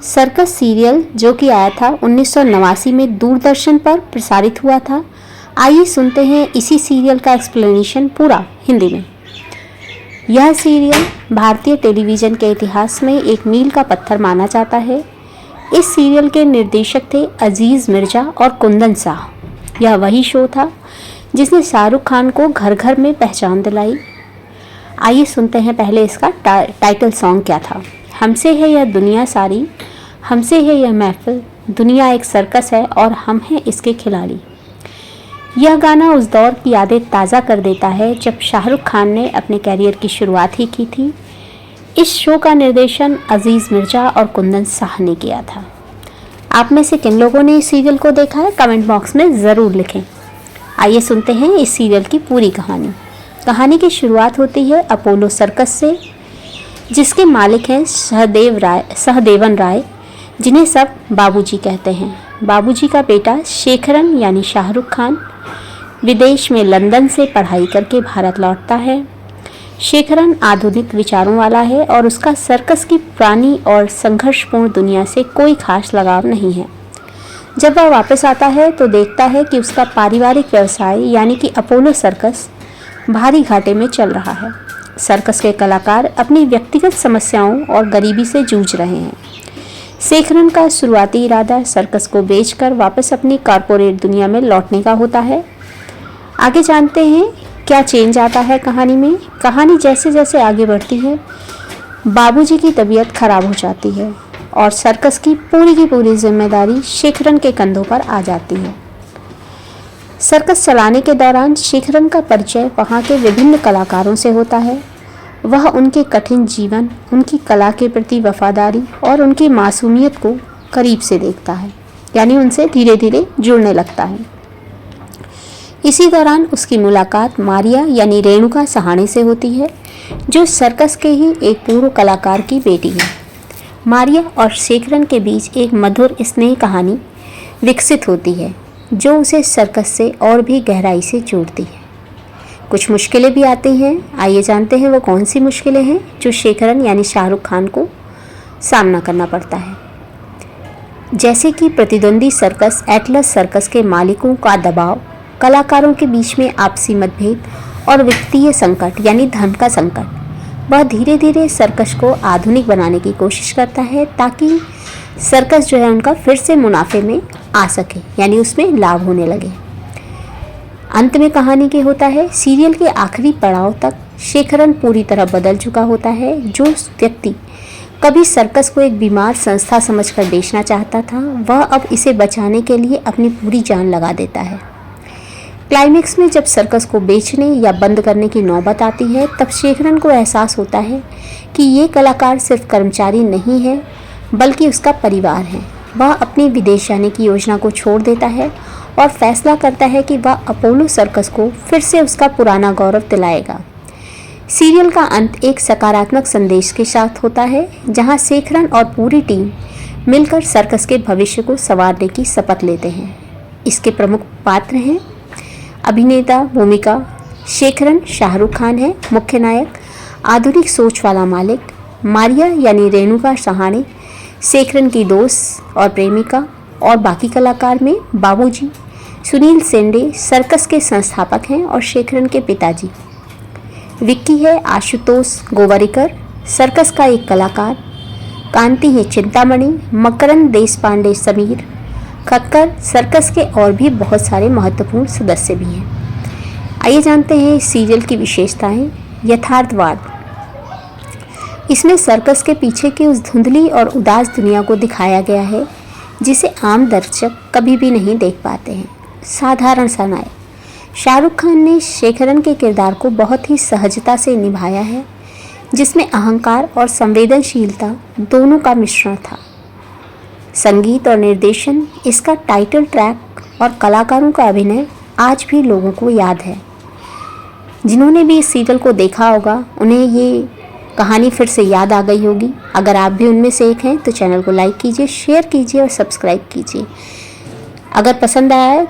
Circus serial जो कि आया था 1989 में दूरदर्शन पर प्रसारित हुआ था। आइए सुनते हैं इसी सीरियल का एक्सप्लेनेशन पूरा हिंदी में। यह सीरियल भारतीय टेलीविज़न के इतिहास में एक मील का पत्थर माना जाता है। इस सीरियल के निर्देशक थे अजीज़ मिर्ज़ा और कुंदन शाह। यह वही शो था जिसने शाहरुख खान को घर घर में पहचान दिलाई। आइए सुनते हैं पहले इसका टाइटल सॉन्ग क्या था। हमसे है यह दुनिया सारी, हमसे है यह महफिल, दुनिया एक सर्कस है और हम हैं इसके खिलाड़ी। यह गाना उस दौर की यादें ताज़ा कर देता है जब शाहरुख खान ने अपने कैरियर की शुरुआत ही की थी। इस शो का निर्देशन अजीज़ मिर्ज़ा और कुंदन शाह ने किया था। आप में से किन लोगों ने इस सीरियल को देखा है, कमेंट बॉक्स में ज़रूर लिखें। आइए सुनते हैं इस सीरियल की पूरी कहानी। कहानी की शुरुआत होती है अपोलो सर्कस से, जिसके मालिक हैं सहदेवन राय, जिन्हें सब बाबूजी कहते हैं। बाबूजी का बेटा शेखरन यानी शाहरुख खान विदेश में लंदन से पढ़ाई करके भारत लौटता है। शेखरन आधुनिक विचारों वाला है और उसका सर्कस की पुरानी और संघर्षपूर्ण दुनिया से कोई खास लगाव नहीं है। जब वह वापस आता है तो देखता है कि उसका पारिवारिक व्यवसाय यानी कि अपोलो सर्कस भारी घाटे में चल रहा है। सर्कस के कलाकार अपनी व्यक्तिगत समस्याओं और गरीबी से जूझ रहे हैं। शेखरन का शुरुआती इरादा सर्कस को बेचकर वापस अपनी कॉरपोरेट दुनिया में लौटने का होता है। आगे जानते हैं क्या चेंज आता है कहानी में। कहानी जैसे जैसे आगे बढ़ती है, बाबूजी की तबीयत खराब हो जाती है और सर्कस की पूरी जिम्मेदारी शेखरन के कंधों पर आ जाती है। सर्कस चलाने के दौरान शेखरन का परिचय वहाँ के विभिन्न कलाकारों से होता है। वह उनके कठिन जीवन, उनकी कला के प्रति वफादारी और उनकी मासूमियत को करीब से देखता है, यानी उनसे धीरे धीरे जुड़ने लगता है। इसी दौरान उसकी मुलाकात मारिया यानी रेणुका सहाणे से होती है, जो सर्कस के ही एक पूर्व कलाकार की बेटी है। मारिया और शेखरन के बीच एक मधुर स्नेह कहानी विकसित होती है, जो उसे सर्कस से और भी गहराई से जोड़ती है। कुछ मुश्किलें भी आती हैं। आइए जानते हैं वो कौन सी मुश्किलें हैं जो शेखरन यानी शाहरुख खान को सामना करना पड़ता है। जैसे कि प्रतिद्वंदी सर्कस एटलस सर्कस के मालिकों का दबाव, कलाकारों के बीच में आपसी मतभेद और वित्तीय संकट यानी धन का संकट। वह धीरे धीरे सर्कस को आधुनिक बनाने की कोशिश करता है ताकि सर्कस जो है उनका फिर से मुनाफे में आ सके, यानी उसमें लाभ होने लगे। अंत में कहानी के होता है सीरियल के आखिरी पड़ाव तक शेखरन पूरी तरह बदल चुका होता है। जो व्यक्ति कभी सर्कस को एक बीमार संस्था समझकर बेचना चाहता था, वह अब इसे बचाने के लिए अपनी पूरी जान लगा देता है। क्लाइमेक्स में जब सर्कस को बेचने या बंद करने की नौबत आती है, तब शेखरन को एहसास होता है कि ये कलाकार सिर्फ कर्मचारी नहीं है बल्कि उसका परिवार है। वह अपनी विदेश जाने की योजना को छोड़ देता है और फैसला करता है कि वह अपोलो सर्कस को फिर से उसका पुराना गौरव दिलाएगा। सीरियल का अंत एक सकारात्मक संदेश के साथ होता है, जहां शेखरन और पूरी टीम मिलकर सर्कस के भविष्य को संवारने की शपथ लेते हैं। इसके प्रमुख पात्र हैं अभिनेता भूमिका शेखरन शाहरुख खान है मुख्य नायक, आधुनिक सोच वाला मालिक मारिया यानी रेणुका सहाणे शेखरन की दोस्त और प्रेमिका, और बाकी कलाकार में बाबूजी सुनील सेंडे सर्कस के संस्थापक हैं और शेखरन के पिताजी। विक्की है आशुतोष गोवारिकर सर्कस का एक कलाकार, कांति है चिंतामणि, मकरंद देशपांडे समीर, खक्कर सर्कस के और भी बहुत सारे महत्वपूर्ण सदस्य भी हैं। आइए जानते हैं इस सीरियल की विशेषताएं। यथार्थवाद, इसमें सर्कस के पीछे की उस धुंधली और उदास दुनिया को दिखाया गया है जिसे आम दर्शक कभी भी नहीं देख पाते हैं। साधारण सा नायक शाहरुख खान ने शेखरन के किरदार को बहुत ही सहजता से निभाया है, जिसमें अहंकार और संवेदनशीलता दोनों का मिश्रण था। संगीत और निर्देशन, इसका टाइटल ट्रैक और कलाकारों का अभिनय आज भी लोगों को याद है। जिन्होंने भी इस सीरियल को देखा होगा उन्हें ये कहानी फिर से याद आ गई होगी। अगर आप भी उनमें से एक हैं तो चैनल को लाइक कीजिए, शेयर कीजिए और सब्सक्राइब कीजिए। अगर पसंद आया है